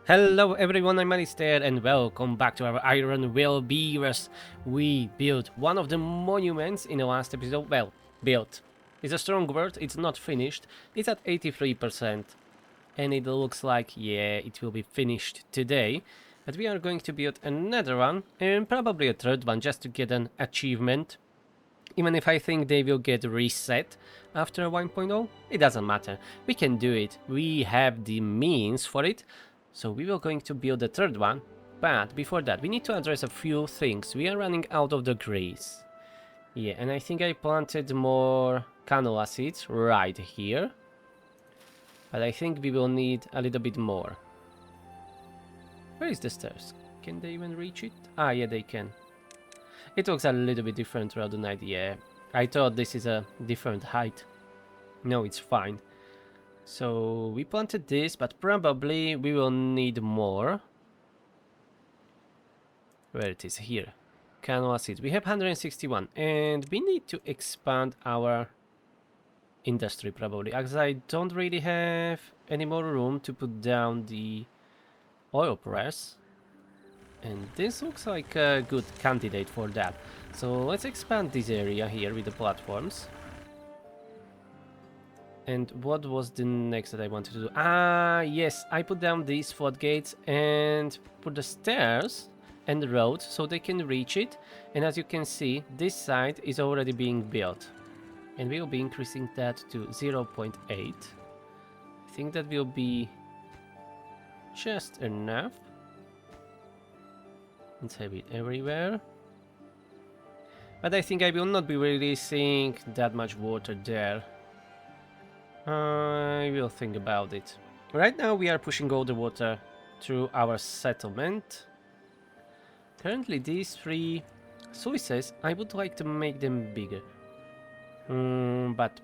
Hello everyone, I'm Alistair and welcome back to our Iron Will Beavers. We built one of the monuments in the last episode. Well, built. It's a strong word, it's not finished. It's at 83%. And it looks like, yeah, it will be finished today. But we are going to build another one, and probably a third one, just to get an achievement. Even if I think they will get reset after 1.0, it doesn't matter. We can do it. We have the means for it. So we were going to build a third one, but before that we need to address a few things. We are running out of the grease. Yeah, and I think I planted more canola seeds right here. But I think we will need a little bit more. Where is the stairs? Can they even reach it? Ah, yeah, they can. It looks a little bit different throughout the night, yeah. I thought this is a different height. No, it's fine. So we planted this, but probably we will need more. Where it is? Here. Canola seeds. We have 161 and we need to expand our industry probably, as I don't really have any more room to put down the oil press. And this looks like a good candidate for that. So let's expand this area here with the platforms. And what was the next that I wanted to do? Ah, yes, I put down these floodgates and put the stairs and the road so they can reach it. And as you can see, this side is already being built. And we will be increasing that to 0.8. I think that will be just enough. Let's have it everywhere. But I think I will not be releasing that much water there. I will think about it. Right now we are pushing all the water through our settlement. Currently these three sluices, I would like to make them bigger. But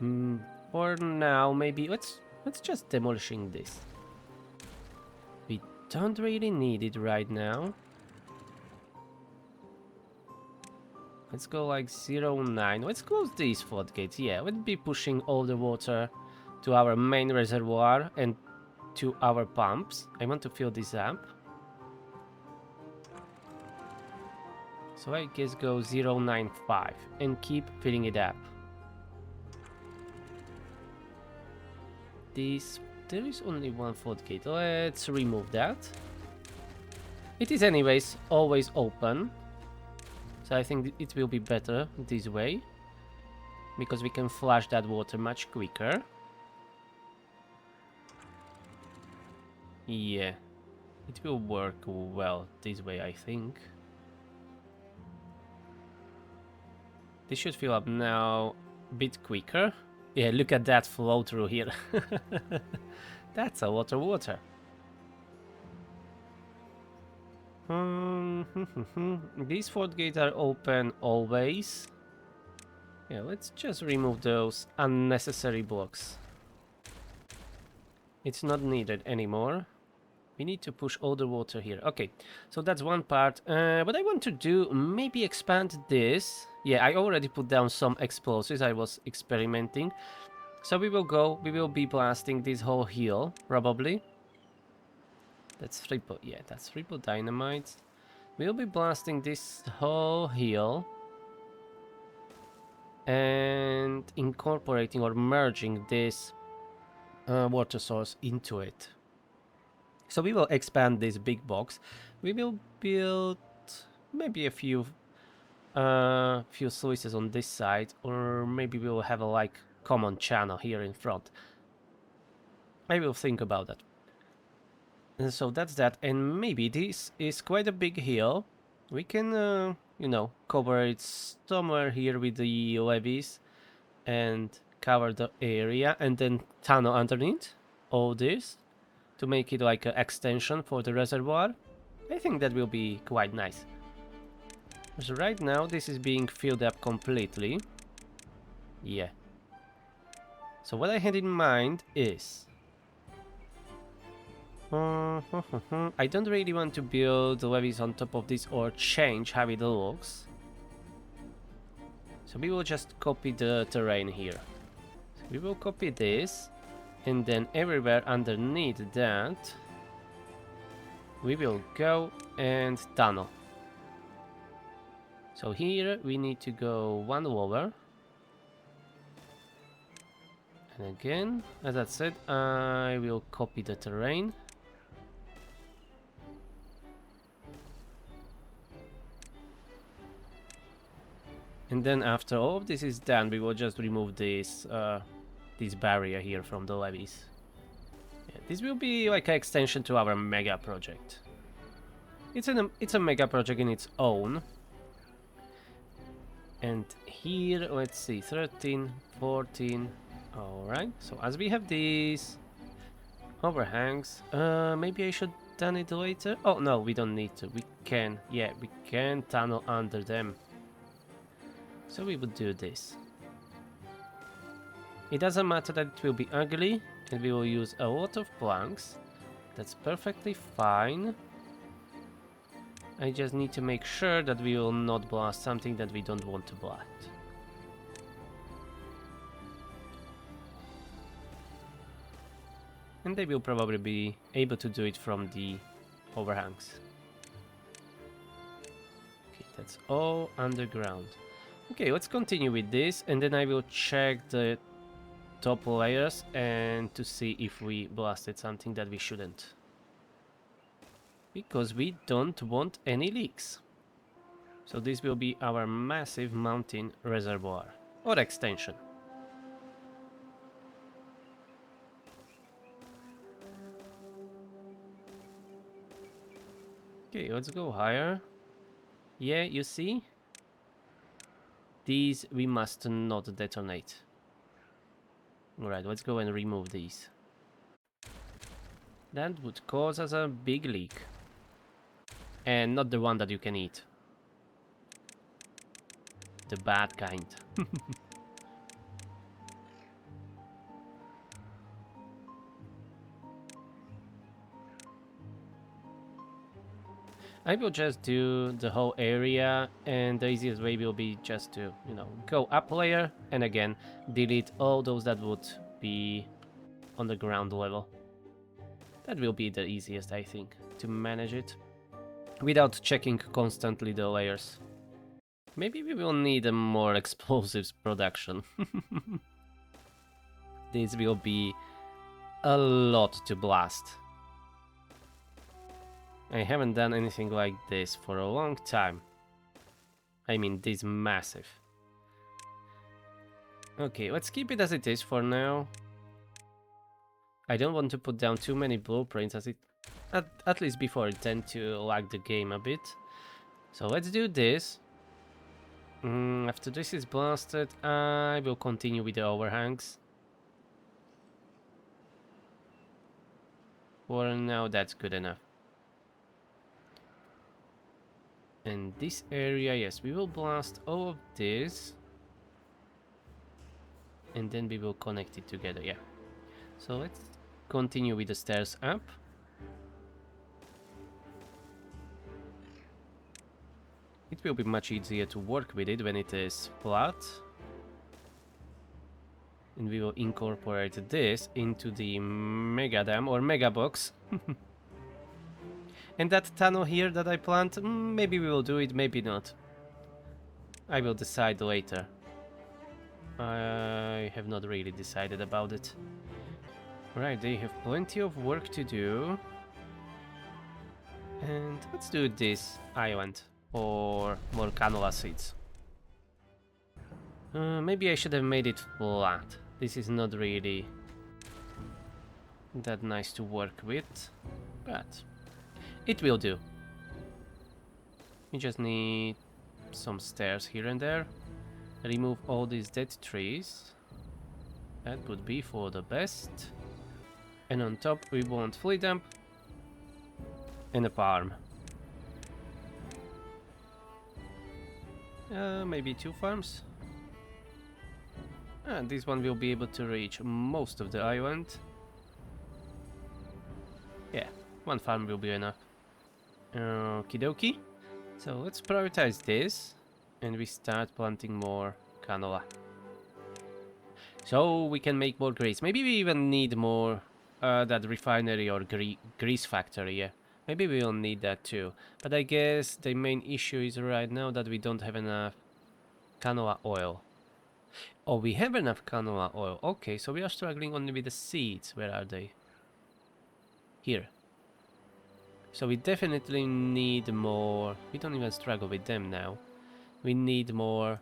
for now maybe let's just demolishing this. We don't really need it right now. Let's go like 0.9. Let's close these floodgates. Yeah, we'll be pushing all the water to our main reservoir and to our pumps. I want to fill this up. So I guess go 0.95 and keep filling it up. There is only one floodgate. Let's remove that. It is anyways always open. So I think it will be better this way, because we can flush that water much quicker. Yeah, it will work well this way, I think. This should fill up now a bit quicker. Yeah, look at that flow through here. That's a lot of water. These floodgates are open always. Yeah, let's just remove those unnecessary blocks. It's not needed anymore. We need to push all the water here. Okay, so that's one part. What I want to do, maybe expand this. Yeah, I already put down some explosives. I was experimenting. So we will be blasting this whole hill, probably. That's triple, yeah, that's triple dynamite. We'll be blasting this whole hill and incorporating or merging this water source into it. So we will expand this big box. We will build maybe a few sluices on this side, or maybe we will have a like common channel here in front. I will think about that. And so that's that, and maybe this is quite a big hill. We can, you know, cover it somewhere here with the levees and cover the area, and then tunnel underneath all this to make it like an extension for the reservoir. I think that will be quite nice. So right now this is being filled up completely. Yeah. So what I had in mind is... I don't really want to build the levees on top of this or change how it looks. So we will just copy the terrain here. So we will copy this, and then everywhere underneath that we will go and tunnel. So here we need to go one lower. And again, as I said, I will copy the terrain. And then after all of this is done, we will just remove this barrier here from the levees. Yeah, this will be like an extension to our mega project. It's a mega project in its own. And here, let's see, 13, 14. Alright, so as we have these overhangs, maybe I should done it later. Oh no, we don't need to. We can tunnel under them. So we would do this. It doesn't matter that it will be ugly, and we will use a lot of planks. That's perfectly fine. I just need to make sure that we will not blast something that we don't want to blast. And they will probably be able to do it from the overhangs. Okay, that's all underground. Okay, let's continue with this, and then I will check the top layers and to see if we blasted something that we shouldn't. Because we don't want any leaks. So this will be our massive mountain reservoir or extension. Okay, let's go higher. Yeah, you see? These we must not detonate. Alright, let's go and remove these. That would cause us a big leak. And not the one that you can eat. The bad kind. I will just do the whole area, and the easiest way will be just to, go up layer and again delete all those that would be on the ground level. That will be the easiest, I think, to manage it without checking constantly the layers. Maybe we will need a more explosives production. This will be a lot to blast. I haven't done anything like this for a long time. I mean, this massive. Okay, let's keep it as it is for now. I don't want to put down too many blueprints, as it, at least before, it tend to lag the game a bit. So let's do this. After this is blasted, I will continue with the overhangs. For now, that's good enough. And this area, yes, we will blast all of this. And then we will connect it together, yeah. So let's continue with the stairs up. It will be much easier to work with it when it is flat. And we will incorporate this into the mega dam or mega box. And that tunnel here that I planned, maybe we will do it, maybe not. I will decide later. I have not really decided about it. Right, they have plenty of work to do. And let's do this island or more canola seeds. Maybe I should have made it flat. This is not really that nice to work with, but it will do. We just need some stairs here and there. Remove all these dead trees. That would be for the best. And on top we want flea dump and a farm. Maybe 2 farms. And this one will be able to reach most of the island. Yeah, 1 farm will be enough. Okie dokie. So let's prioritize this. And we start planting more canola. So we can make more grease. Maybe we even need more that refinery or grease factory, yeah. Maybe we will need that too. But I guess the main issue is right now that we don't have enough canola oil. Oh, we have enough canola oil. Okay, so we are struggling only with the seeds. Where are they? Here. So we definitely need more. We don't even struggle with them now. We need more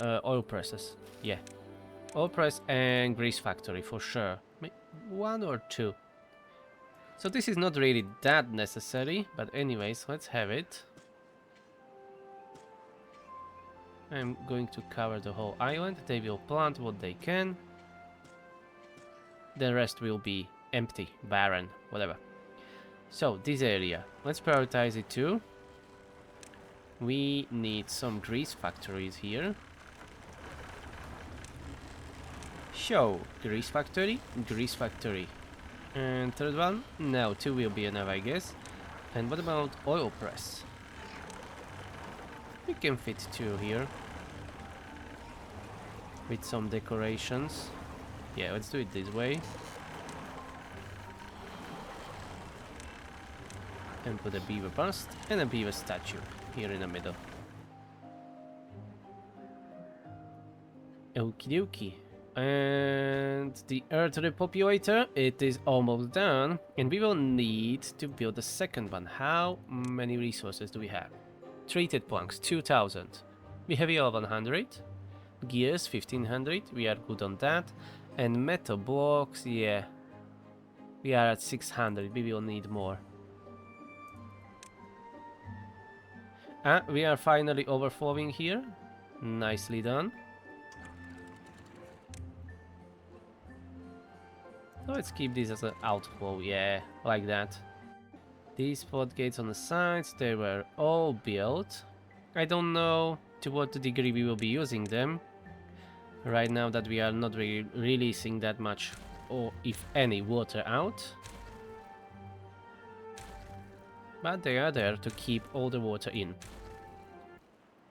oil presses. Yeah. Oil press and grease factory for sure. One or two. So this is not really that necessary, but anyways, let's have it. I'm going to cover the whole island. They will plant what they can. The rest will be empty, barren, whatever. So this area, let's prioritize it too. We need some grease factories here. So, grease factory, grease factory. And third one? No, two will be enough, I guess. And what about oil press? We can fit two here. With some decorations. Yeah, let's do it this way. And put a beaver bust and a beaver statue here in the middle. Okie dokie. And the earth repopulator, it is almost done. And we will need to build a second one. How many resources do we have? Treated planks, 2000. We have here 100. Gears, 1500. We are good on that. And metal blocks, yeah. We are at 600. We will need more. We are finally overflowing here. Nicely done. Let's keep this as an outflow, yeah, like that. These floodgates on the sides, they were all built. I don't know to what degree we will be using them. Right now that we are not really releasing that much, or if any, water out. But they are there to keep all the water in.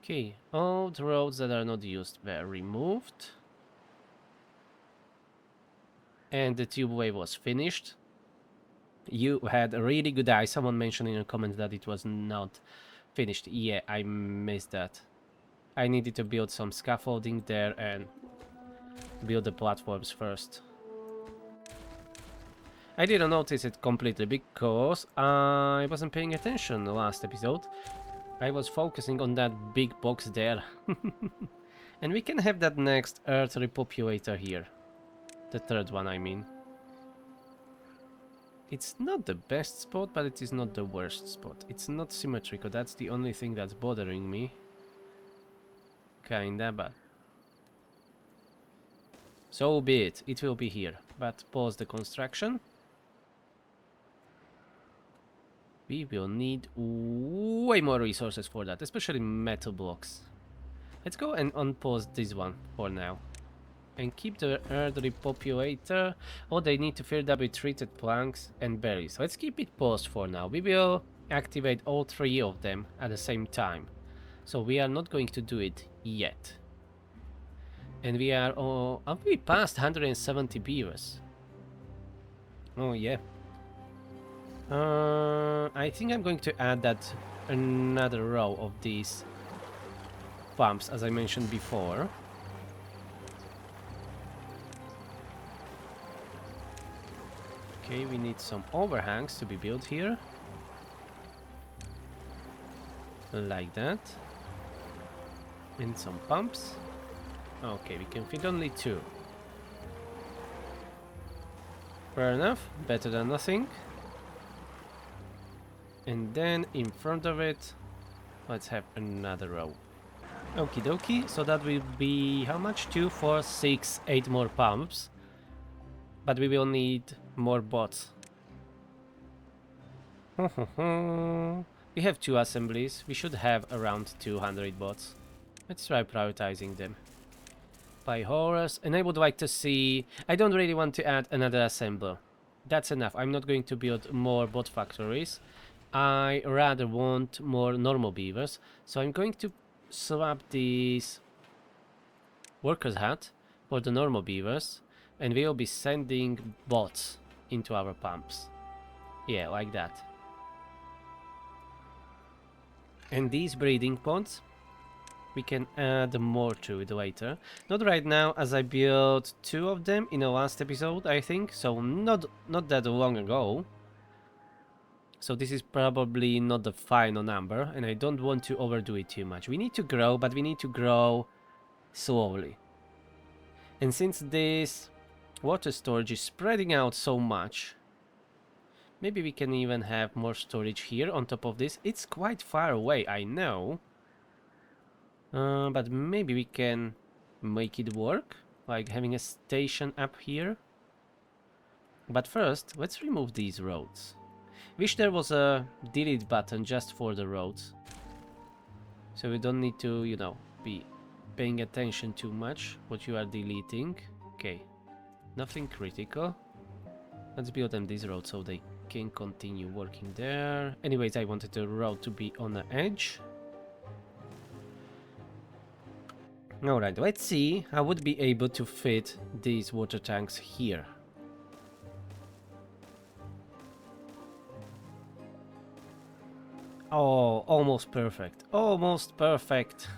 Okay, all the roads that are not used were removed. And the tubeway was finished. You had a really good eye. Someone mentioned in a comment that it was not finished. Yeah, I missed that. I needed to build some scaffolding there and build the platforms first. I didn't notice it completely because I wasn't paying attention the last episode. I was focusing on that big box there. And we can have that next earth repopulator here. The third one, I mean. It's not the best spot, but it is not the worst spot. It's not symmetrical, that's the only thing that's bothering me. Kinda, but... so be it, it will be here. But pause the construction. We will need way more resources for that, especially metal blocks. Let's go and unpause this one for now. And keep the earth repopulator. Oh, they need to fill that with treated planks and berries. Let's keep it paused for now. We will activate all three of them at the same time. So we are not going to do it yet. And we are we past 170 beavers. Oh yeah. I think I'm going to add that another row of these pumps, as I mentioned before. Okay, we need some overhangs to be built here. Like that. And some pumps. Okay, we can fit only two. Fair enough, better than nothing. And then in front of it, let's have another row. Okie dokie, so that will be how much? 2, 4, 6, 8 more pumps. But we will need more bots. We have 2 assemblies. We should have around 200 bots. Let's try prioritizing them. By horse, and I would like to see... I don't really want to add another assembler. That's enough. I'm not going to build more bot factories. I rather want more normal beavers. So I'm going to swap these workers hat for the normal beavers. And we'll be sending bots into our pumps. Yeah, like that. And these breeding ponds, we can add more to it later. Not right now, as I built 2 of them in the last episode, I think. So not that long ago. So this is probably not the final number, and I don't want to overdo it too much. We need to grow, but we need to grow slowly. And since this water storage is spreading out so much, maybe we can even have more storage here on top of this. It's quite far away, I know. But maybe we can make it work, like having a station up here. But first, let's remove these roads. Wish there was a delete button just for the roads. So we don't need to, you know, be paying attention too much what you are deleting. Okay, nothing critical. Let's build them these roads so they can continue working there. Anyways, I wanted the road to be on the edge. Alright, let's see. I would be able to fit these water tanks here. Oh, almost perfect. Almost perfect.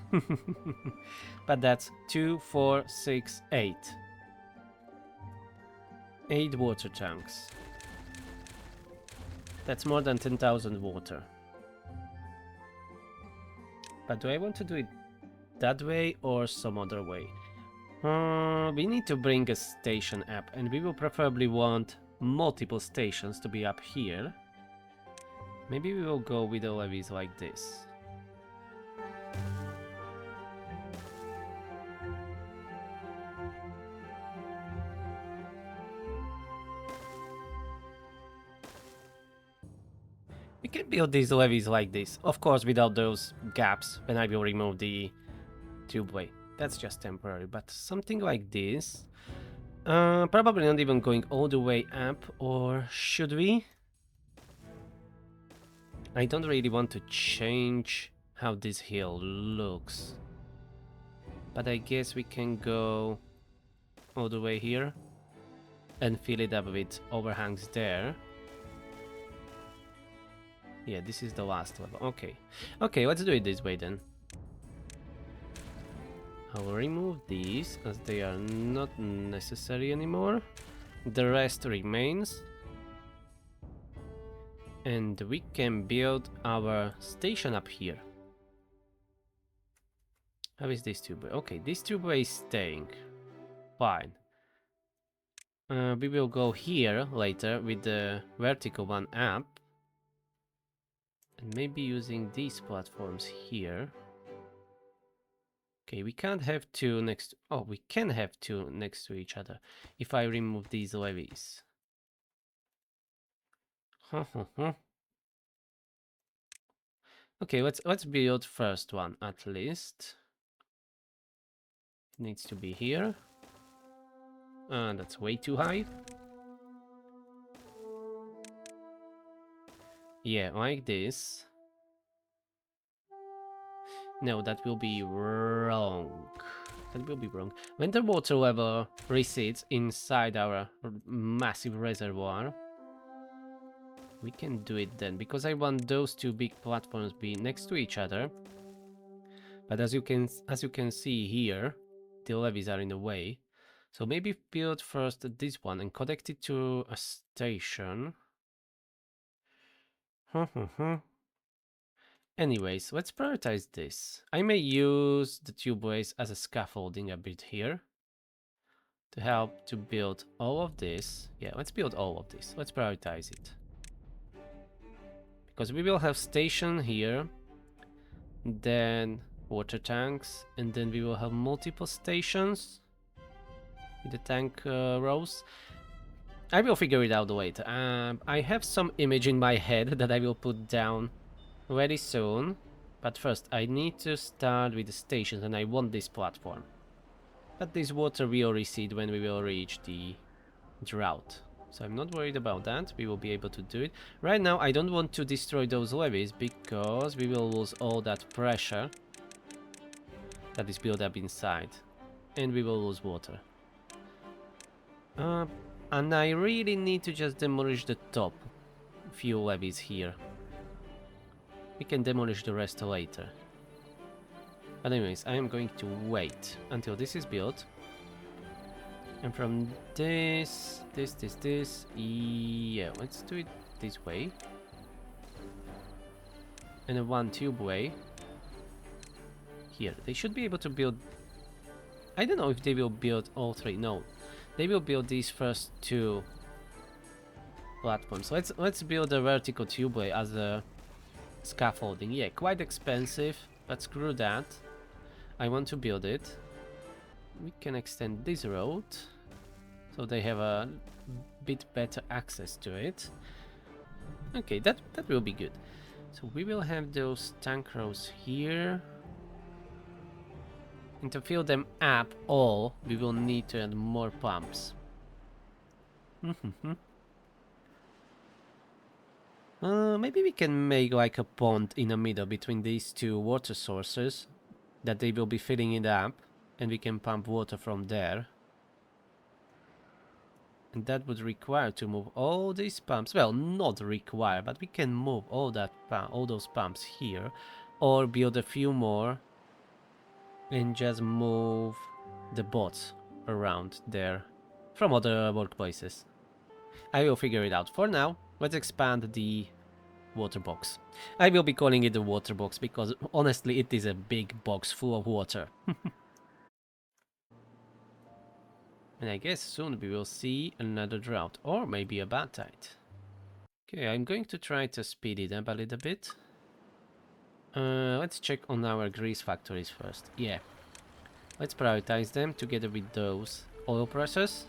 But that's 2, 4, 6, 8. 8 water tanks. That's more than 10,000 water. But do I want to do it that way or some other way? We need to bring a station up, and we will preferably want multiple stations to be up here. Maybe we will go with the levees like this. We can build these levees like this, of course without those gaps, when I will remove the tubeway. That's just temporary, but something like this. Probably not even going all the way up, or should we? I don't really want to change how this hill looks. But I guess we can go all the way here and fill it up with overhangs there. Yeah, this is the last level. Okay. Okay, let's do it this way then. I'll remove these as they are not necessary anymore. The rest remains. And we can build our station up here. How is this tubeway? Okay, this tubeway is staying. Fine. We will go here later with the vertical one up. And maybe using these platforms here. Okay, we can't have 2 next... Oh, we can have 2 next to each other if I remove these levees. Okay, let's build first one at least. It needs to be here. That's way too high. Yeah, like this. No, that will be wrong. That will be wrong. When the water level recedes inside our massive reservoir, we can do it then, because I want those 2 big platforms be next to each other. But as you can see here, the levees are in the way. So maybe build first this one and connect it to a station. Anyways, let's prioritize this. I may use the tubeways as a scaffolding a bit here to help to build all of this. Yeah, let's build all of this. Let's prioritize it. Because we will have station here, then water tanks, and then we will have multiple stations with the tank rows. I will figure it out later. I have some image in my head that I will put down very soon, but first I need to start with the stations, and I want this platform. But this water will recede when we will reach the drought, so I'm not worried about that. We will be able to do it. Right now I don't want to destroy those levees because we will lose all that pressure that is built up inside, and we will lose water. And I really need to just demolish the top few levees here. We can demolish the rest later. But anyways, I am going to wait until this is built. And from this, yeah, let's do it this way. And a one tube way. Here, they should be able to build... I don't know if they will build all three, no. They will build these first two platforms. Let's build a vertical tubeway as a scaffolding. Yeah, quite expensive, but screw that. I want to build it. We can extend this road so they have a bit better access to it. Okay, that will be good. So we will have those tank rows here. And to fill them up all, we will need to add more pumps. Maybe we can make like a pond in the middle between these two water sources that they will be filling it up, and we can pump water from there. And that would require to move all these pumps. Well, not require, but we can move all those pumps here, or build a few more and just move the bots around there from other workplaces. I will figure it out. For now, let's expand the water box. I will be calling it the water box because honestly it is a big box full of water. And I guess soon we will see another drought or maybe a bad tide. Okay, I'm going to try to speed it up a little bit. Let's check on our grease factories first. Yeah, let's prioritize them together with those oil presses.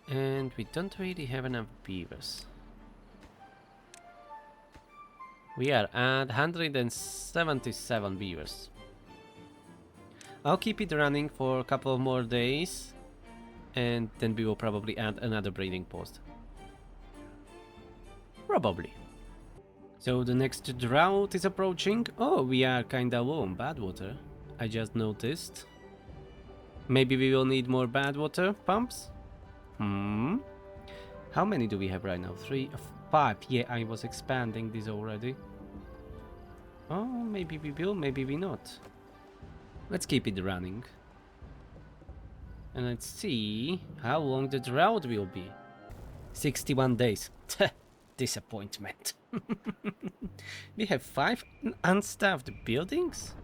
And we don't really have enough beavers. We are at 177 beavers. I'll keep it running for a couple of more days, and then we will probably add another breeding post. Probably. So the next drought is approaching. Oh, we are kinda low on bad water. I just noticed. Maybe we will need more bad water pumps? How many do we have right now? 3, 5. Yeah, I was expanding this already. Oh, maybe we will, maybe we not. Let's keep it running. And let's see how long the drought will be. 61 days. Disappointment. We have 5 unstaffed buildings?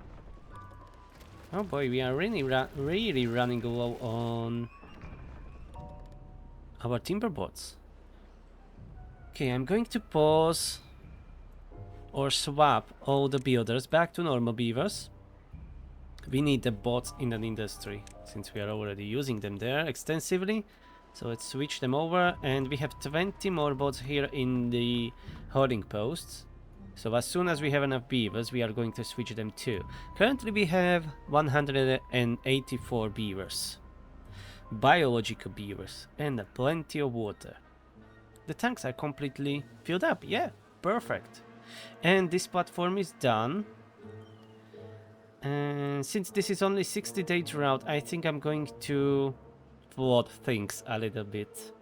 Oh boy, we are really running low on our timber bots. Okay, I'm going to pause or swap all the builders back to normal beavers. We need the bots in an industry since we are already using them there extensively. So let's switch them over, and we have 20 more bots here in the holding posts. So as soon as we have enough beavers, we are going to switch them too. Currently we have 184 beavers. Biological beavers and plenty of water. The tanks are completely filled up. Yeah, perfect. And this platform is done. And since this is only 60-day drought, I think I'm going to flood things a little bit.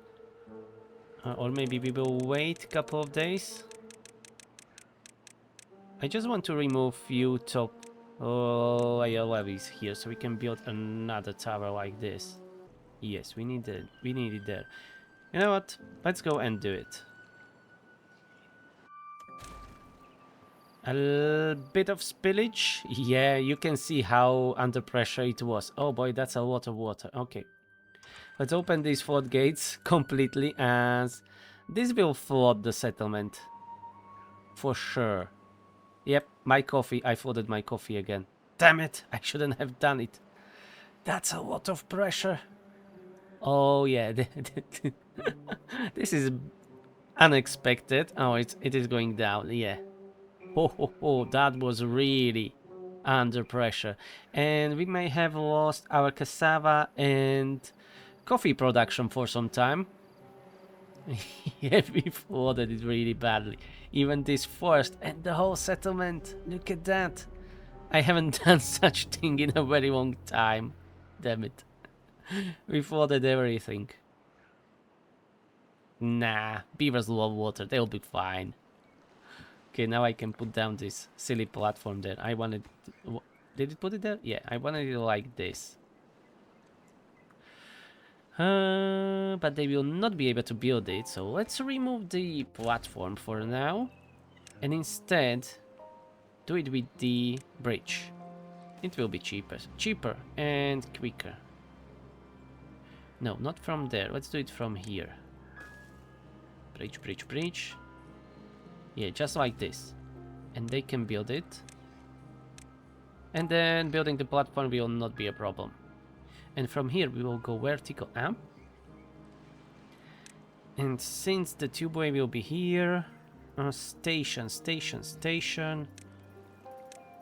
Or maybe we will wait a couple of days. I just want to remove few top layer levees here so we can build another tower like this. Yes, we need it. We need it there. You know what? Let's go and do it. A bit of spillage. Yeah, you can see how under pressure it was. Oh boy, that's a lot of water. Okay. Let's open these floodgates completely, as this will flood the settlement. For sure. Yep, my coffee. I flooded my coffee again. Damn it, I shouldn't have done it. That's a lot of pressure. Oh yeah, this is unexpected. Oh, it is going down, yeah. Oh, that was really under pressure. And we may have lost our cassava and coffee production for some time. Yeah, we flooded it really badly. Even this forest and the whole settlement. Look at that. I haven't done such thing in a very long time. Damn it. We flooded everything. Nah, beavers love water. They'll be fine. Okay, now I can put down this silly platform there. I wanted... Did it put it there? Yeah, I wanted it like this. But they will not be able to build it, so let's remove the platform for now. And instead, do it with the bridge. It will be cheaper and quicker. No, not from there. Let's do it from here. Bridge, bridge, bridge. Yeah, just like this. And they can build it. And then building the platform will not be a problem. And from here we will go vertical up. And since the tubeway will be here, station.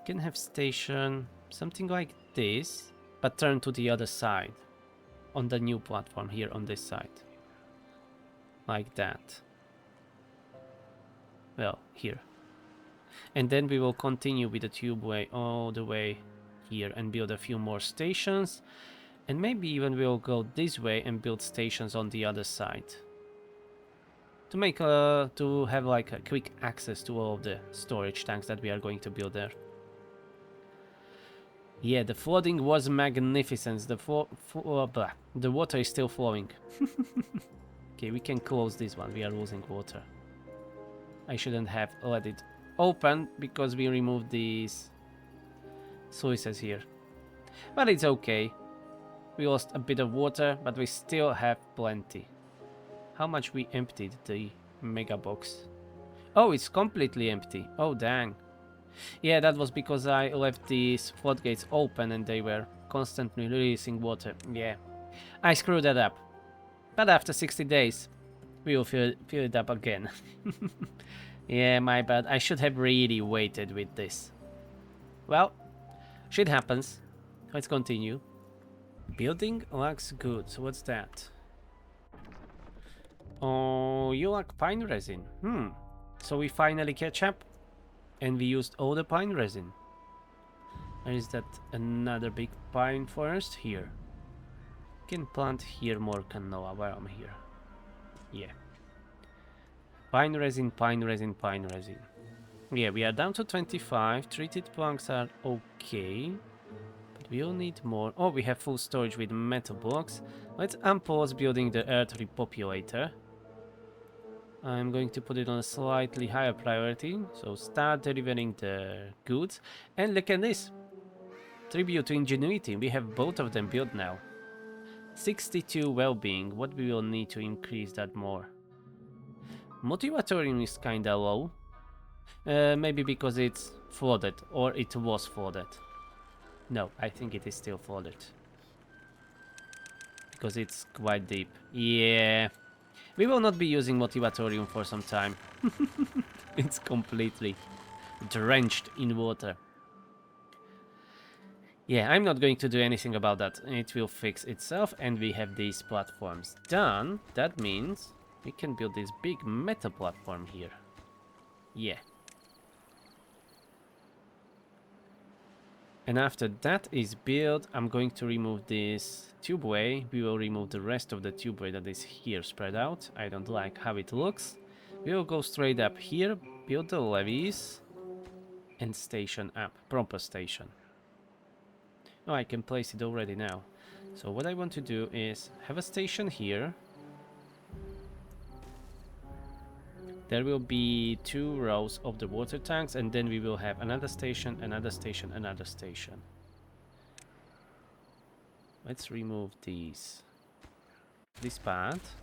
Can have station, something like this, but turn to the other side. On the new platform here on this side. Like that. Well, here. And then we will continue with the tubeway all the way here and build a few more stations. And maybe even we'll go this way and build stations on the other side. To make to have like a quick access to all of the storage tanks that we are going to build there. Yeah, the flooding was magnificent. The water is still flowing. Okay, we can close this one. We are losing water. I shouldn't have let it open because we removed these sluices here. But it's okay. We lost a bit of water, but we still have plenty. How much we emptied the mega box? Oh, it's completely empty. Oh, dang. Yeah, that was because I left these floodgates open and they were constantly releasing water. Yeah, I screwed that up. But after 60 days, we will fill it up again. Yeah, my bad. I should have really waited with this. Well, shit happens. Let's continue. Building looks good. So what's that? Oh, you like pine resin. So we finally catch up. And we used all the pine resin. And is that another big pine forest? Here. Can plant here more canola while I'm here. Yeah. Pine resin, pine resin, pine resin. Yeah, we are down to 25. Treated planks are okay. But we'll need more. Oh, we have full storage with metal blocks. Let's unpause building the earth repopulator. I'm going to put it on a slightly higher priority. So start delivering the goods. And look at this. Tribute to ingenuity. We have both of them built now. 62 well-being. What we will need to increase that more? Motivatorium is kinda low. Maybe because it's flooded. Or it was flooded. No, I think it is still flooded. Because it's quite deep. Yeah. We will not be using Motivatorium for some time. It's completely drenched in water. Yeah, I'm not going to do anything about that. It will fix itself, and we have these platforms done. That means we can build this big metal platform here. Yeah. And after that is built, I'm going to remove this tubeway. We will remove the rest of the tubeway that is here spread out. I don't like how it looks. We will go straight up here, build the levees, and station up. Proper station. Oh, I can place it already now. So what I want to do is have a station here. There will be 2 rows of the water tanks, and then we will have another station, another station, another station. Let's remove this path.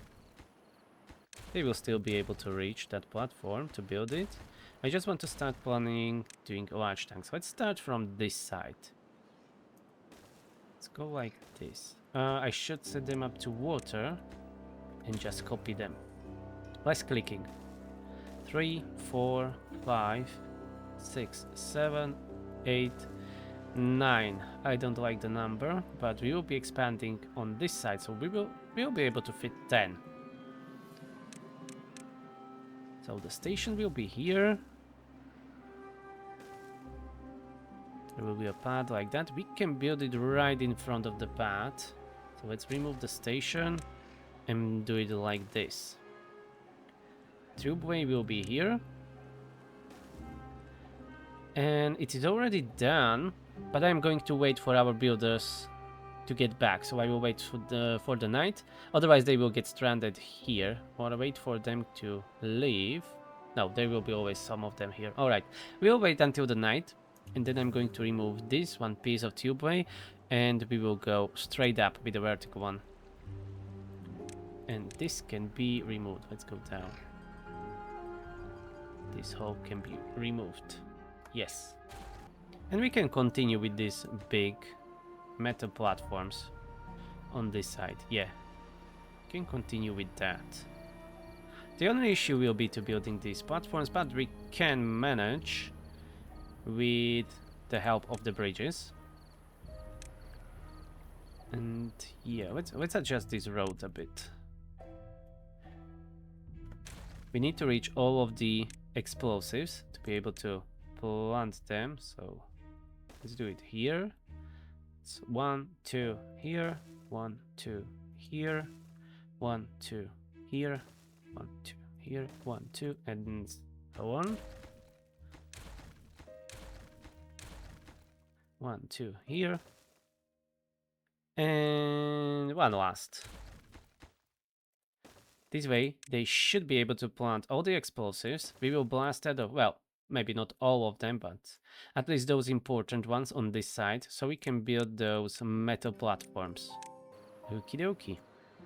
They will still be able to reach that platform to build it. I just want to start planning doing large tanks. Let's start from this side. Let's go like this. I should set them up to water and just copy them. Less clicking. 3, 4, 5, 6, 7, 8, 9. I don't like the number, but we will be expanding on this side, so we will be able to fit 10. So the station will be here. There will be a path like that. We can build it right in front of the path. So let's remove the station and do it like this. Tubeway will be here. And it is already done, but I'm going to wait for our builders to get back. So I will wait for the night. Otherwise they will get stranded here. Or wait for them to leave. No, there will be always some of them here. Alright, we'll wait until the night. And then I'm going to remove this one piece of tubeway. And we will go straight up with the vertical one. And this can be removed. Let's go down. This hole can be removed. Yes. And we can continue with these big metal platforms on this side. Yeah. We can continue with that. The only issue will be to building these platforms, but we can manage with the help of the bridges. And yeah, let's adjust this road a bit. We need to reach all of the explosives to be able to plant them, so let's do it here. It's 1, 2 here, 1, 2 here, 1, 2 here, 1, 2 here, 1, 2, and so on. 1, 2 here, and one last. This way, they should be able to plant all the explosives. We will blast out of, well, maybe not all of them, but at least those important ones on this side, so we can build those metal platforms. Okie dokie.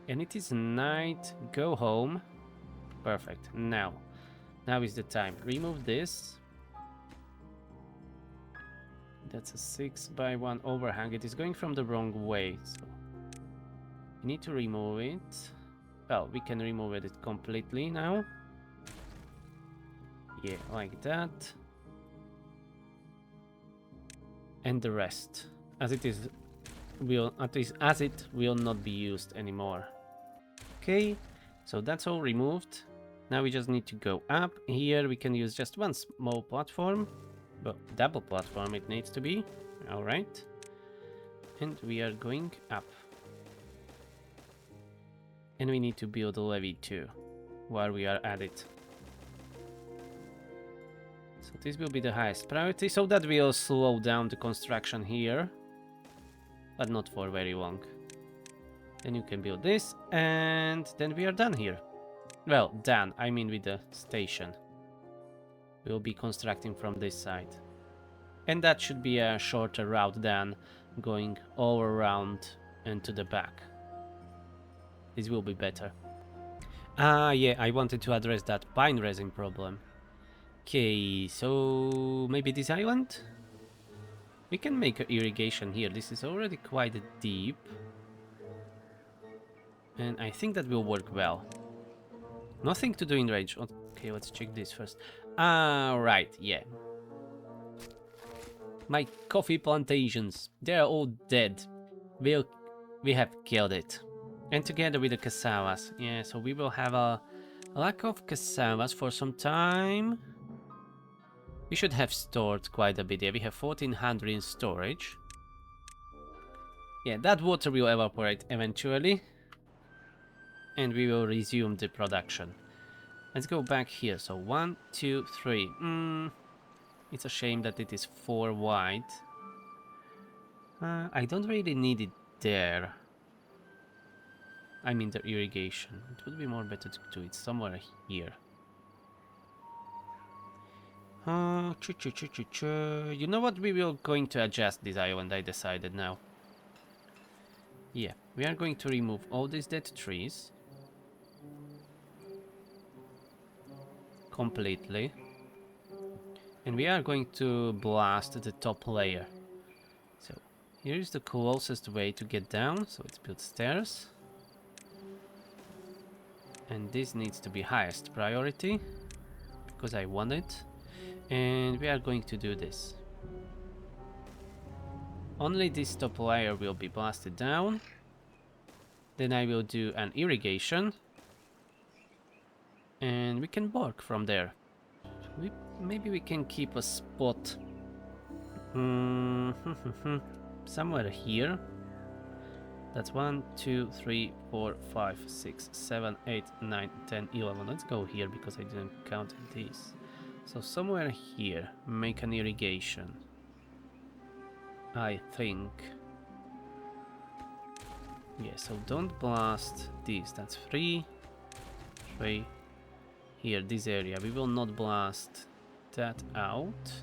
And it is night. Go home. Perfect. Now is the time. Remove this. That's a 6x1 overhang. It is going from the wrong way, so we need to remove it. Well, we can remove it completely now. Yeah, like that. And the rest, as it is, will at least as it will not be used anymore. Okay, so that's all removed. Now we just need to go up. Here we can use just one small platform, but double platform it needs to be. All right, and we are going up. And we need to build a levee too, while we are at it. So this will be the highest priority, so that will slow down the construction here. But not for very long. Then you can build this, and then we are done here. Well, done, I mean with the station. We'll be constructing from this side. And that should be a shorter route than going all around and to the back. This will be better. Ah, yeah, I wanted to address that pine resin problem. Okay, so maybe this island? We can make irrigation here. This is already quite deep. And I think that will work well. Nothing to do in range. Okay, let's check this first. Ah, right, yeah. My coffee plantations, they're all dead. We have killed it. And together with the cassavas. Yeah, so we will have a lack of cassavas for some time. We should have stored quite a bit. Yeah, we have 1400 in storage. Yeah, that water will evaporate eventually. And we will resume the production. Let's go back here. So 1, 2, 3. It's a shame that it is 4 wide. I don't really need it there. I mean the irrigation. It would be more better to do it somewhere here. You know what? We will going to adjust this island, I decided now. Yeah, we are going to remove all these dead trees. Completely. And we are going to blast the top layer. So, here is the closest way to get down. So let's build stairs. And this needs to be highest priority, because I want it. And we are going to do this. Only this top layer will be blasted down. Then I will do an irrigation. And we can work from there. Maybe we can keep a spot somewhere here. That's 1, 2, 3, 4, 5, 6, 7, 8, 9, 10, 11. Let's go here because I didn't count these. So somewhere here, make an irrigation. I think. Yeah, so don't blast this. That's 3. Here, this area. We will not blast that out.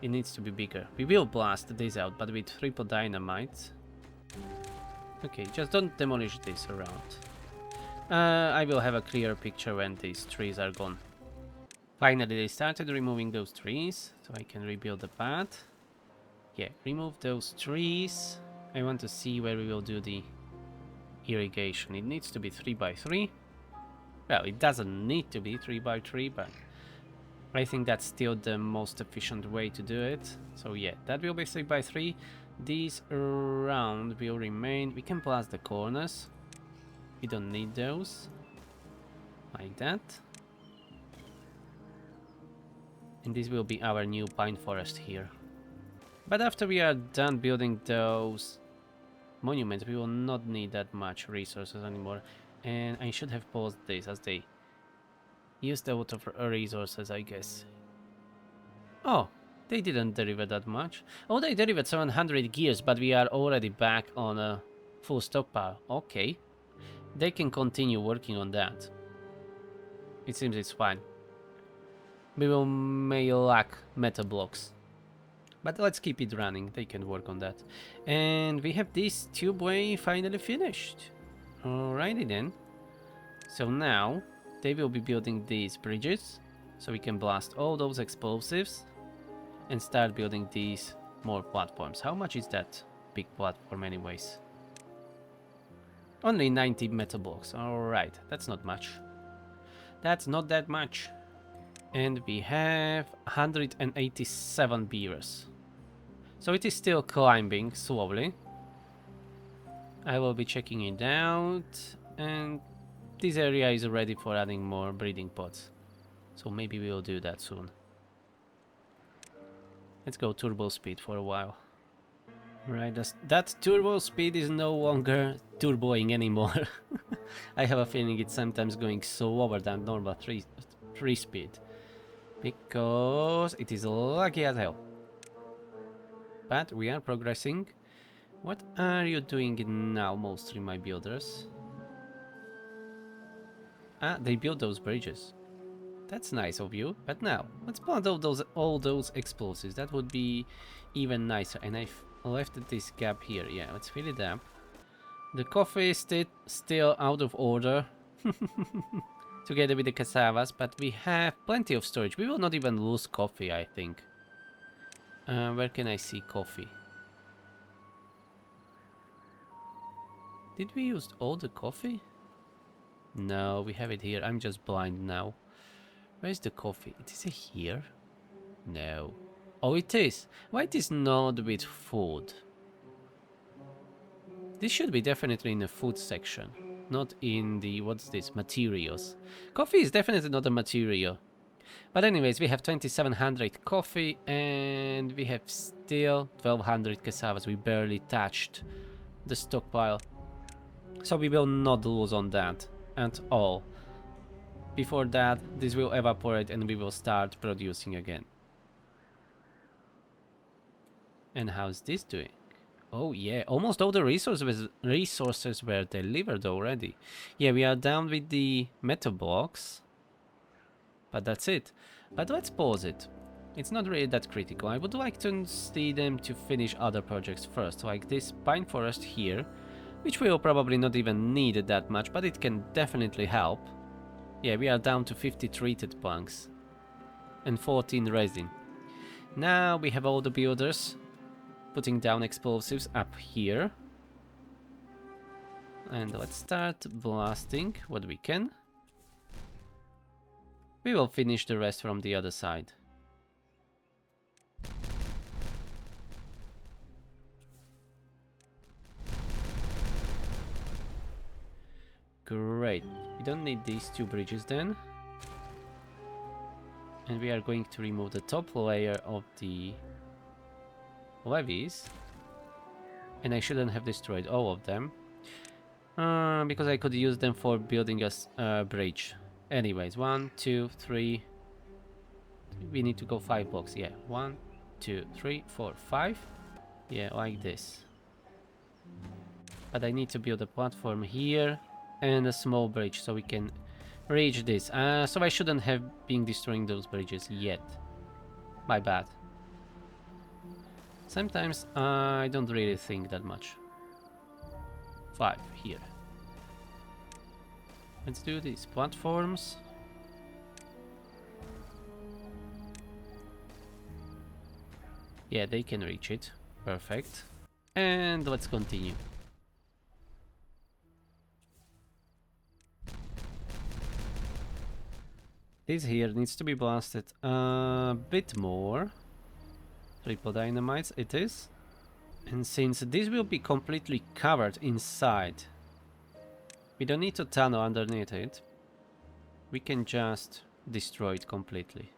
It needs to be bigger. We will blast this out, but with triple dynamite. Okay, just don't demolish this around. I will have a clearer picture when these trees are gone. Finally, they started removing those trees, so I can rebuild the path. Yeah, remove those trees. I want to see where we will do the irrigation. It needs to be 3 by 3. Well, it doesn't need to be 3 by 3, but I think that's still the most efficient way to do it. So yeah, that will be 3 by 3. These round will remain. We can blast the corners. We don't need those. Like that. And this will be our new pine forest here. But after we are done building those monuments, we will not need that much resources anymore. And I should have paused this as they used a lot of resources, I guess. Oh, they didn't deliver that much. Oh, they delivered 700 gears, but we are already back on a full stockpile. Okay. They can continue working on that. It seems it's fine. We may lack metal blocks. But let's keep it running. They can work on that. And we have this tubeway finally finished. Alrighty then. So now they will be building these bridges. So we can blast all those explosives. And start building these more platforms. How much is that big platform anyways? Only 90 metal blocks. Alright, that's not much. That's not that much. And we have 187 beavers. So it is still climbing slowly. I will be checking it out. And this area is ready for adding more breeding pods. So maybe we will do that soon. Let's go turbo speed for a while. Right, that turbo speed is no longer turboing anymore. I have a feeling it's sometimes going slower than normal 3 speed. Because it is lucky as hell. But we are progressing. What are you doing now, mostly my builders? Ah, they built those bridges. That's nice of you. But now, let's plant all those explosives. That would be even nicer. And I've left this gap here. Yeah, let's fill it up. The coffee is still out of order. Together with the cassavas, but we have plenty of storage. We will not even lose coffee, I think. Where can I see coffee? Did we use all the coffee? No, we have it here. I'm just blind now. Where's the coffee? It is here? No. Oh, it is. Why it is not with food? This should be definitely in the food section. Not in the, what's this, materials. Coffee is definitely not a material. But anyways, we have 2700 coffee and we have still 1200 cassavas. We barely touched the stockpile. So we will not lose on that at all. Before that, this will evaporate and we will start producing again. And how's this doing? Oh yeah, almost all the resources were delivered already. Yeah, we are down with the metal blocks. But that's it. But let's pause it. It's not really that critical. I would like to see them to finish other projects first. Like this pine forest here. Which we will probably not even need that much, but it can definitely help. Yeah, we are down to 50 treated planks. And 14 resin. Now we have all the builders putting down explosives up here. And let's start blasting what we can. We will finish the rest from the other side. Great. We don't need these 2 bridges then. And we are going to remove the top layer of the levees. And I shouldn't have destroyed all of them. Because I could use them for building a bridge. Anyways, 1, 2, 3. we need to go 5 blocks. Yeah, 1, 2, 3, 4, 5. Yeah, like this. But I need to build a platform here and a small bridge so we can reach this. So I shouldn't have been destroying those bridges yet. My bad. Sometimes I don't really think that much. 5 here. Let's do these platforms. Yeah, they can reach it. Perfect. And let's continue. This here needs to be blasted a bit more. Triple dynamites it is. And since this will be completely covered inside, we don't need to tunnel underneath it. We can just destroy it completely.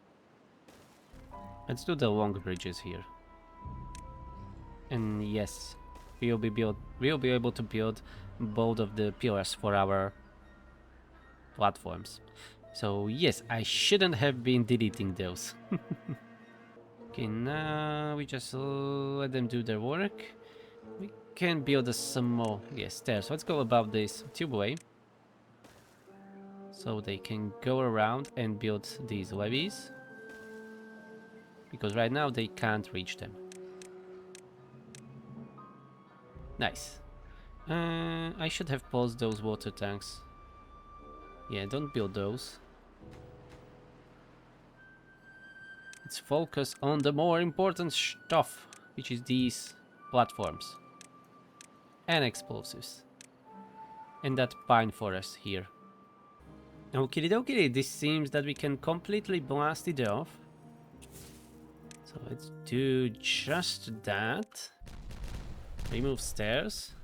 Let's do the long bridges here. And yes, we'll be able to build both of the pillars for our platforms. So yes, I shouldn't have been deleting those. Okay, now we just let them do their work. We can build a small stairs. Let's go above this tubeway, so they can go around and build these levees. Because right now they can't reach them. Nice. I should have paused those water tanks. Yeah, don't build those. Let's focus on the more important stuff, which is these platforms. And explosives. And that pine forest here. Okie dokie, this seems that we can completely blast it off. So let's do just that. Remove stairs.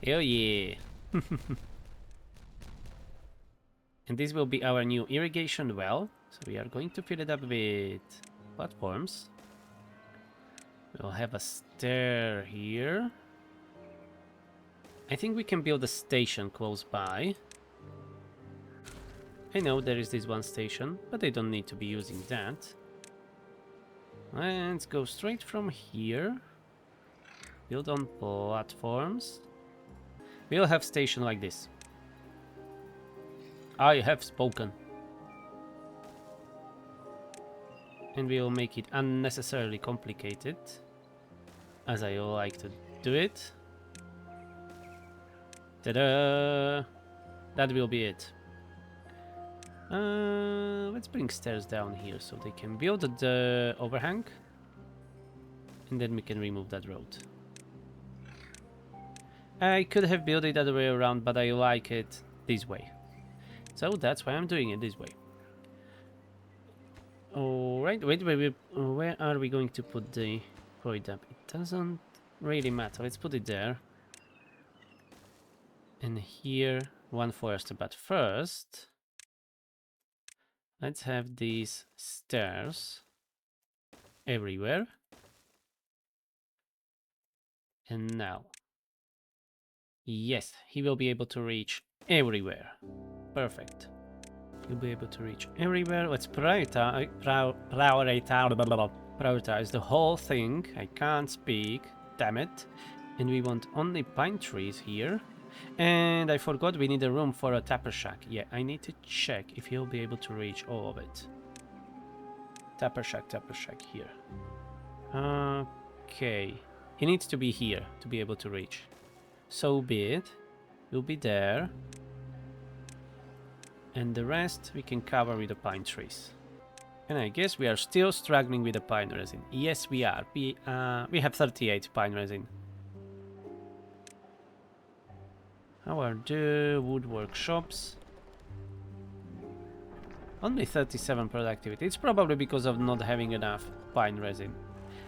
Hell yeah. And this will be our new irrigation well. So we are going to fill it up with platforms. We'll have a stair here. I think we can build a station close by. I know there is this one station, but I don't need to be using that. Let's go straight from here. Build on platforms. We'll have station like this. I have spoken. And we'll make it unnecessarily complicated, as I like to do it. Ta-da! That will be it. Let's bring stairs down here so they can build the overhang. And then we can remove that road. I could have built it the other way around, but I like it this way. So that's why I'm doing it this way. Alright, wait, where are we going to put the void up? It doesn't really matter. Let's put it there. And here, one forest. But first, let's have these stairs everywhere. And now, yes, he will be able to reach everywhere. Perfect. He'll be able to reach everywhere. Let's prioritize the whole thing. I can't speak, damn it. And we want only pine trees here. And I forgot we need a room for a tapper shack. Yeah, I need to check if he'll be able to reach all of it. Tapper shack here. Okay. He needs to be here to be able to reach. So be it. We'll be there. And the rest we can cover with the pine trees. And I guess we are still struggling with the pine resin. Yes, we are. We have 38 pine resin. How are the wood workshops? Only 37 productivity. It's probably because of not having enough pine resin.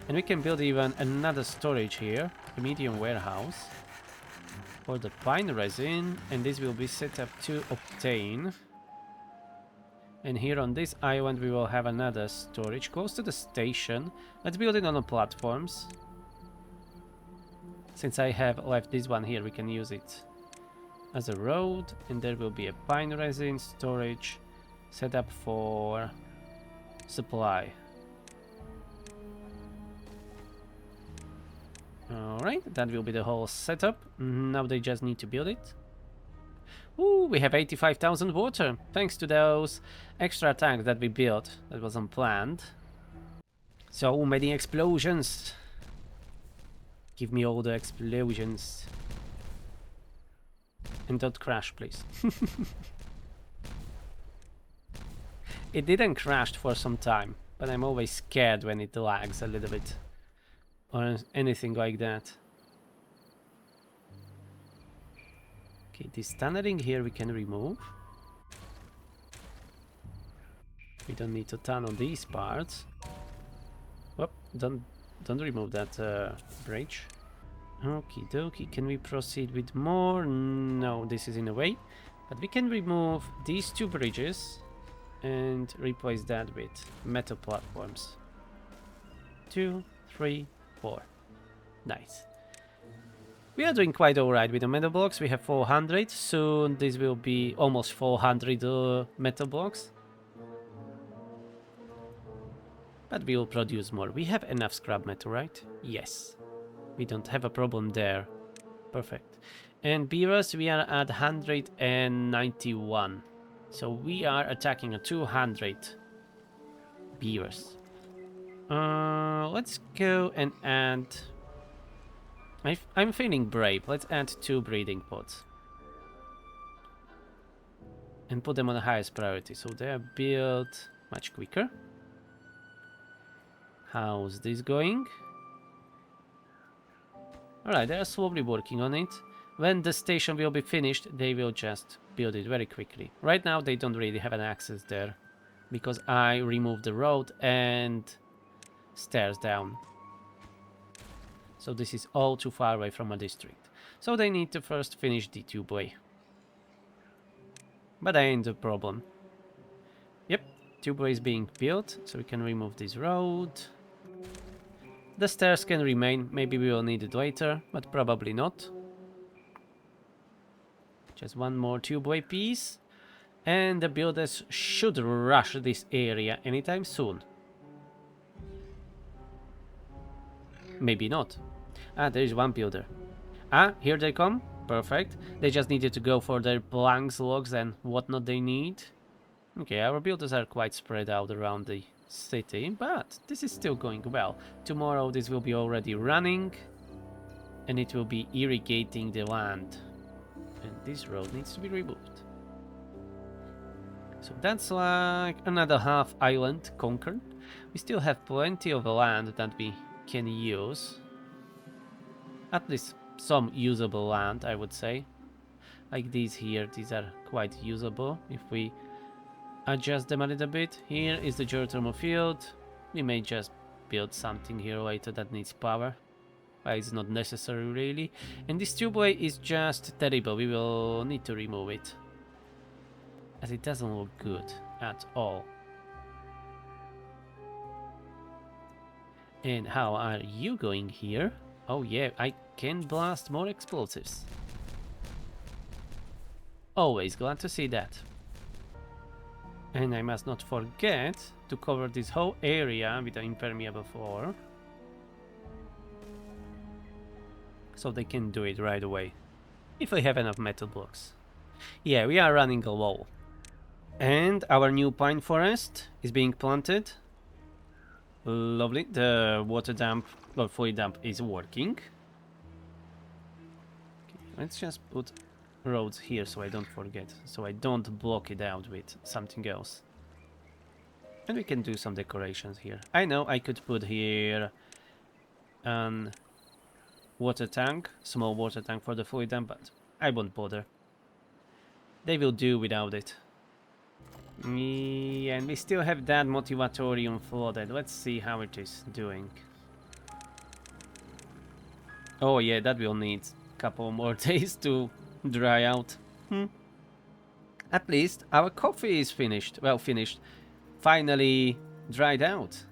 And we can build even another storage here, a medium warehouse for the pine resin, and this will be set up to obtain. And here on this island we will have another storage close to the station. Let's build it on the platforms. Since I have left this one here, we can use it as a road, and there will be a pine resin storage set up for supply. Alright, that will be the whole setup. Now they just need to build it. Ooh, we have 85,000 water, thanks to those extra tanks that we built. That was unplanned. So many explosions. Give me all the explosions. And don't crash, please. It didn't crash for some time, but I'm always scared when it lags a little bit. Or anything like that. Okay, this tunneling here we can remove. We don't need to tunnel these parts. Whoop, don't remove that bridge. Okie dokie, can we proceed with more? No, this is in the way. But we can remove these two bridges and replace that with metal platforms. 2, 3, 4. Nice. We are doing quite alright with the metal blocks. We have 400. Soon this will be almost 400 metal blocks. But we will produce more. We have enough scrap metal, right? Yes. We don't have a problem there. Perfect. And beavers, we are at 191. So we are attacking a 200 beavers. Let's go and add... I'm feeling brave. Let's add 2 breeding pods. And put them on the highest priority. So they are built much quicker. How's this going? Alright, they are slowly working on it. When the station will be finished, they will just build it very quickly. Right now, they don't really have an access there. Because I removed the road and stairs down. So this is all too far away from a district. So they need to first finish the tubeway. But that ain't a problem. Yep, tubeway is being built, so we can remove this road. The stairs can remain, maybe we will need it later, but probably not. Just one more tubeway piece. And the builders should rush this area anytime soon. Maybe not. Ah, there is one builder. Ah, here they come. Perfect. They just needed to go for their planks, logs and whatnot they need. Okay, our builders are quite spread out around the city, but this is still going well. Tomorrow this will be already running and it will be irrigating the land. And this road needs to be removed. So that's like another half island conquered. We still have plenty of land that we can use. At least some usable land, I would say. Like these here, these are quite usable if we adjust them a little bit. Here is the geothermal field. We may just build something here later that needs power. But it's not necessary really. And this tubeway is just terrible. We will need to remove it. As it doesn't look good at all. And how are you going here? Oh yeah, I can blast more explosives. Always glad to see that. And I must not forget to cover this whole area with the impermeable floor. So they can do it right away. If we have enough metal blocks. Yeah, we are running a low. And our new pine forest is being planted. Lovely. The water dump, or fluid dump, is working. Okay, let's just put roads here so I don't forget. So I don't block it out with something else. And we can do some decorations here. I know I could put here an water tank, small water tank for the fluid dump, but I won't bother. They will do without it. Yeah, and we still have that motivatorium flooded. Let's see how it is doing. Oh yeah, that will need a couple more days to dry out. At least our coffee is finished. Well, finished. Finally dried out.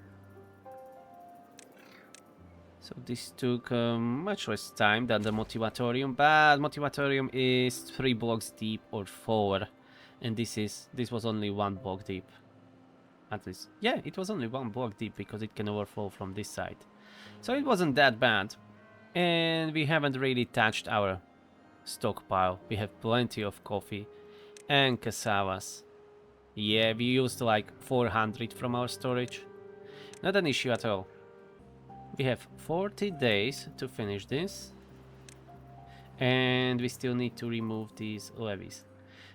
So this took much less time than the motivatorium, but motivatorium is 3 blocks deep or 4, and this was only 1 block deep. At least, yeah, it was only 1 block deep because it can overflow from this side. So it wasn't that bad, and we haven't really touched our stockpile. We have plenty of coffee and cassavas. Yeah, we used like 400 from our storage. Not an issue at all. We have 40 days to finish this. And we still need to remove these levees.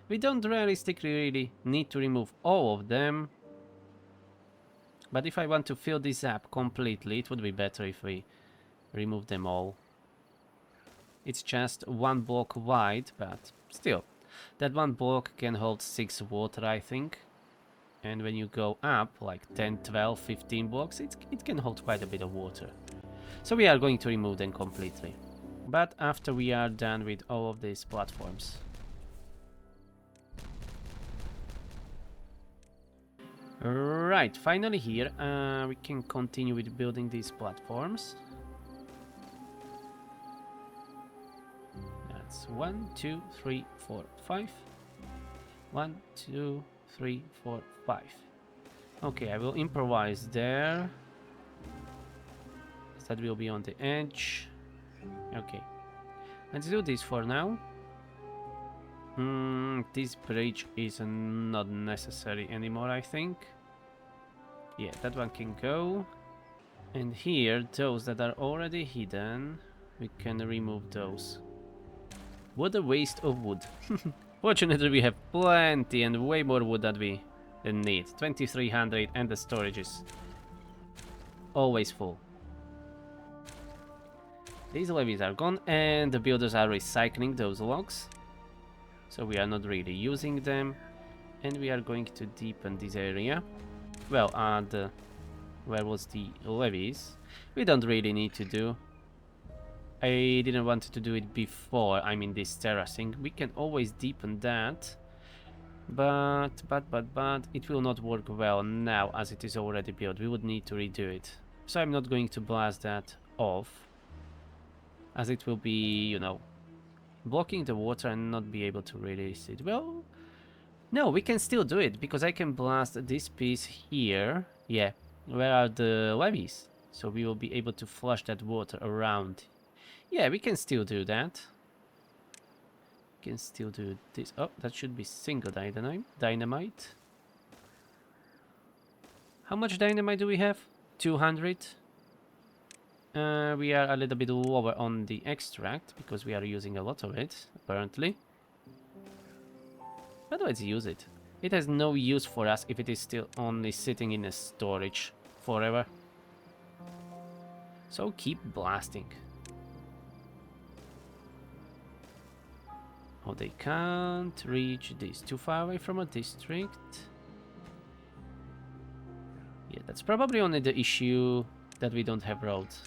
We don't realistically really need to remove all of them. But if I want to fill this up completely, it would be better if we remove them all. It's just 1 block wide, but still. That 1 block can hold 6 water, I think. And when you go up, like 10, 12, 15 blocks, it can hold quite a bit of water. So we are going to remove them completely. But after we are done with all of these platforms. Right, finally here, we can continue with building these platforms. That's 1, 2, 3, 4, 5. 1, 2, 3, 4, 5. Okay, I will improvise there. That will be on the edge. Okay, let's do this for now. This bridge is not necessary anymore, I think. Yeah, that one can go. And here, those that are already hidden, we can remove those. What a waste of wood. Fortunately, we have plenty and way more wood than we need. 2300, and the storage is always full. These levees are gone, and the builders are recycling those logs. So we are not really using them. And we are going to deepen this area. Well, where was the levees? We don't really need to do. I didn't want to do it before, I mean this terracing. We can always deepen that. But it will not work well now as it is already built. We would need to redo it. So I'm not going to blast that off. As it will be, you know, blocking the water and not be able to release it. Well, no, we can still do it because I can blast this piece here. Yeah, where are the levees? So we will be able to flush that water around. Yeah, we can still do that. We can still do this. Oh, that should be single dynamite. How much dynamite do we have? 200. We are a little bit lower on the extract because we are using a lot of it, apparently. But let's use it. It has no use for us if it is still only sitting in a storage forever. So keep blasting. Oh, they can't reach this. Too far away from a district. Yeah, that's probably only the issue that we don't have roads.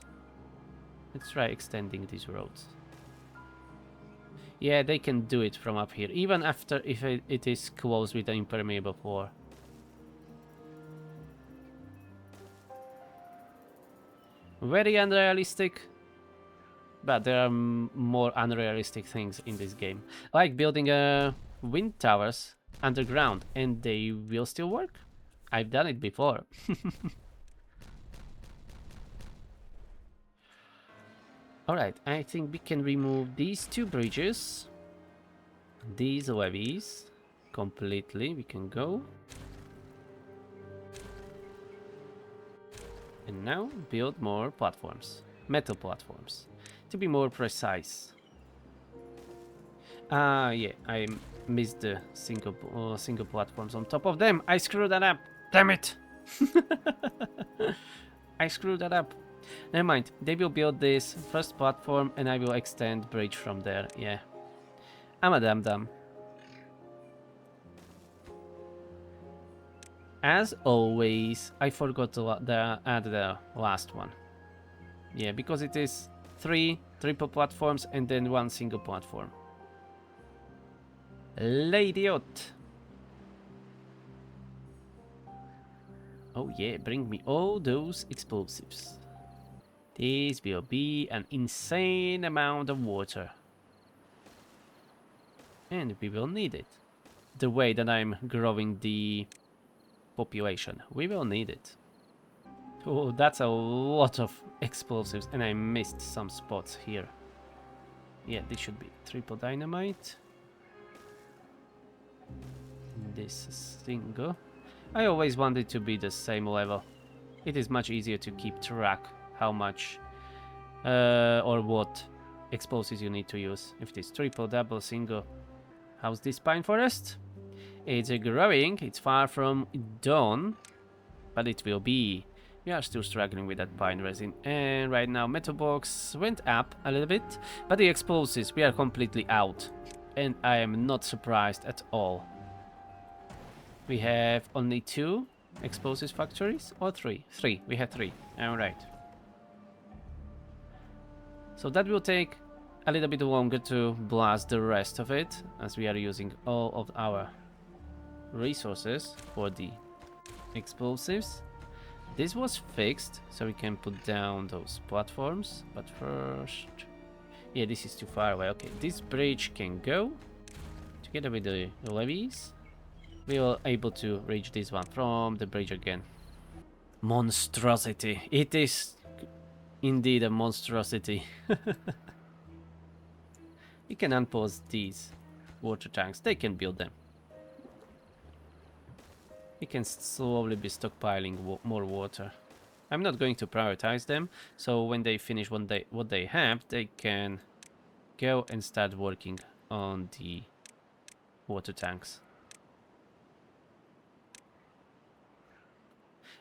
Let's try extending these roads. Yeah, they can do it from up here, even after if it is closed with the impermeable floor. Very unrealistic, but there are more unrealistic things in this game. Like building wind towers underground, and they will still work. I've done it before. Alright, I think we can remove these 2 bridges. These levees. Completely, we can go. And now build more platforms. Metal platforms. To be more precise. Yeah, I missed the single platforms on top of them. I screwed that up. Damn it! I screwed that up. Never mind, they will build this first platform and I will extend bridge from there, yeah. I'm a dum-dum. As always, I forgot to add the last one. Yeah, because it is 3 triple platforms and then 1 single platform. Ladiot! Oh yeah, bring me all those explosives. This will be an insane amount of water. And we will need it. The way that I'm growing the population, we will need it. Oh, that's a lot of explosives, and I missed some spots here. Yeah, this should be triple dynamite. This is single. I always wanted to be the same level. It is much easier to keep track how much or what explosives you need to use. If it is triple, double, single. How's this pine forest? It's growing. It's far from done, but it will be. We are still struggling with that pine resin, and right now metal box went up a little bit, but the explosives, we are completely out, and I am not surprised at all. We have only 2 explosives factories, or 3? 3. We have 3. Alright. So that will take a little bit longer to blast the rest of it, as we are using all of our resources for the explosives. This was fixed, so we can put down those platforms, but first... Yeah, this is too far away. Okay, this bridge can go together with the levees. We will able to reach this one from the bridge again. Monstrosity. It is indeed a monstrosity. We can unpause these water tanks. They can build them. We can slowly be stockpiling more water. I'm not going to prioritize them, so when they finish what they have, they can go and start working on the water tanks.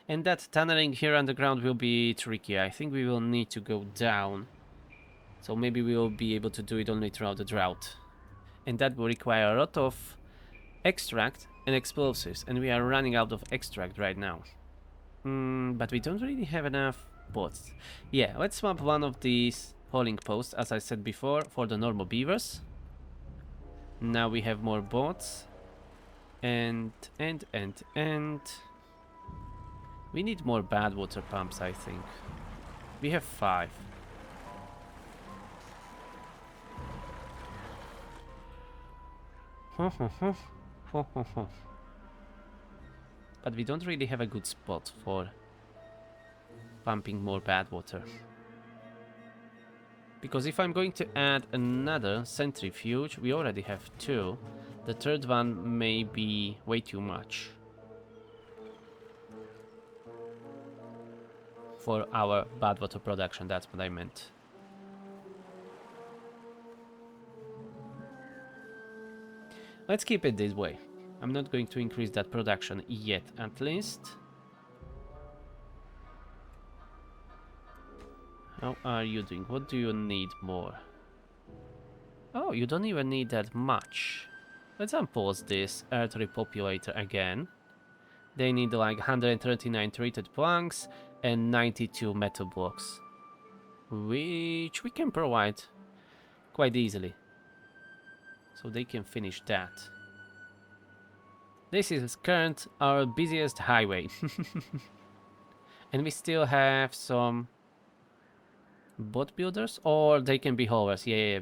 And that tunneling here underground will be tricky. I think we will need to go down. So maybe we will be able to do it only throughout the drought. And that will require a lot of extract and explosives, and we are running out of extract right now. But we don't really have enough bots. Yeah, let's swap one of these hauling posts, as I said before, for the normal beavers. Now we have more bots. And we need more bad water pumps, I think. We have 5. But we don't really have a good spot for pumping more bad water. Because if I'm going to add another centrifuge, we already have 2. The third one may be way too much for our bad water production, that's what I meant. Let's keep it this way. I'm not going to increase that production yet, at least. How are you doing? What do you need more? Oh, you don't even need that much. Let's unpause this earth repopulator again. They need like 139 treated planks and 92 metal blocks, which we can provide quite easily. So they can finish that. This is current our busiest highway. And we still have some bot builders, or they can be haulers. Yeah,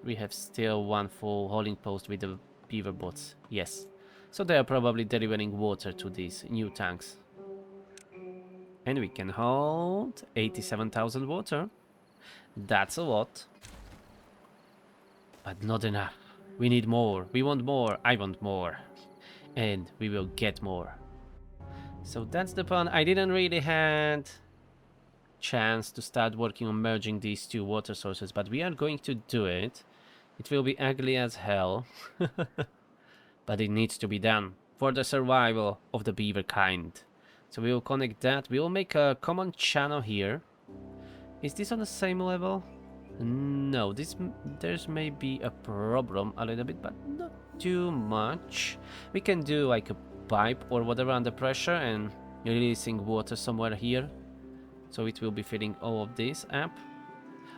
we have still one full hauling post with the beaver bots. Yes. So they are probably delivering water to these new tanks. And we can hold 87,000 water. That's a lot. But not enough. We need more. We want more. I want more. And we will get more. So that's the plan. I didn't really had chance to start working on merging these 2 water sources, but we are going to do it. It will be ugly as hell. But it needs to be done for the survival of the beaver kind. So we will connect that. We will make a common channel here. Is this on the same level? No, there's maybe a problem a little bit, but not too much. We can do like a pipe or whatever under pressure and releasing water somewhere here. So it will be filling all of this up.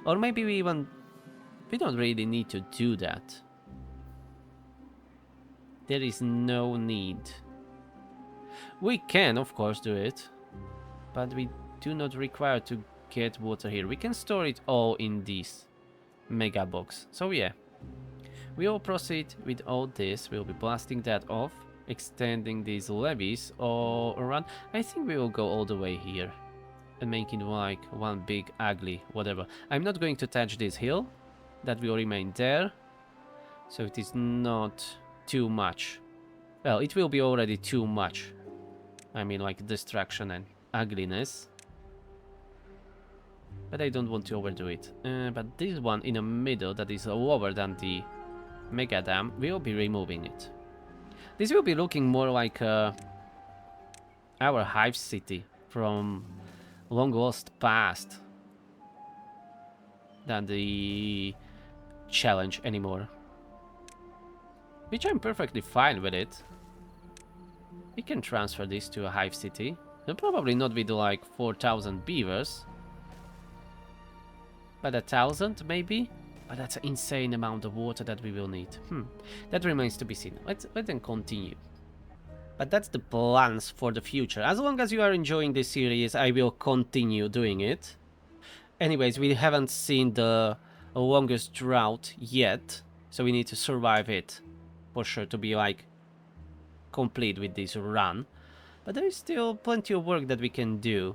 Or maybe we don't really need to do that. There is no need. We can, of course, do it, but we do not require to get water here? We can store it all in this mega box. So yeah, we will proceed with all this. We'll be blasting that off, extending these levees all around. I think we will go all the way here and make it like one big ugly whatever. I'm not going to touch this hill. That will remain there. So it is not too much. Well, it will be already too much. I mean, like destruction and ugliness. But I don't want to overdo it. But this one in the middle that is lower than the mega dam, we'll be removing it. This will be looking more like our hive city from long lost past than the challenge anymore. Which I'm perfectly fine with it. We can transfer this to a hive city. And probably not with like 4,000 beavers. But 1,000 maybe? But that's an insane amount of water that we will need. That remains to be seen. Let them continue. But that's the plans for the future. As long as you are enjoying this series, I will continue doing it. Anyways, we haven't seen the longest drought yet. So we need to survive it. For sure, to be like complete with this run. But there is still plenty of work that we can do.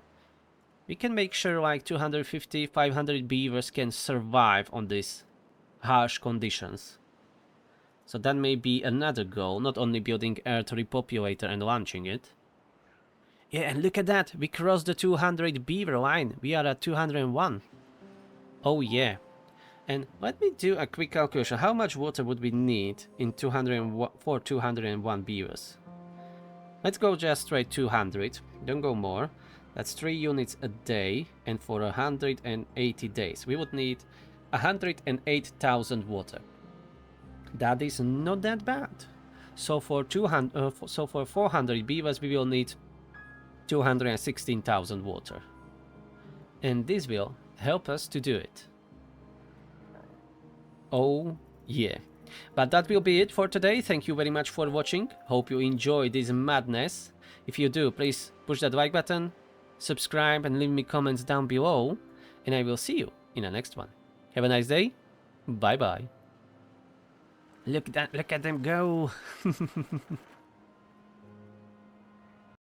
We can make sure like 250, 500 beavers can survive on these harsh conditions. So that may be another goal, not only building Earth Repopulator and launching it. Yeah, and look at that, we crossed the 200 beaver line. We are at 201. Oh yeah. And let me do a quick calculation. How much water would we need in 201 beavers? Let's go just straight 200. Don't go more. That's 3 units a day, and for 180 days. We would need 108,000 water. That is not that bad. So for 400 beavers, we will need 216,000 water. And this will help us to do it. Oh yeah. But that will be it for today. Thank you very much for watching. Hope you enjoy this madness. If you do, please push that like button, subscribe and leave me comments down below. And I will see you in the next one. Have a nice day. Bye bye. Look at them go.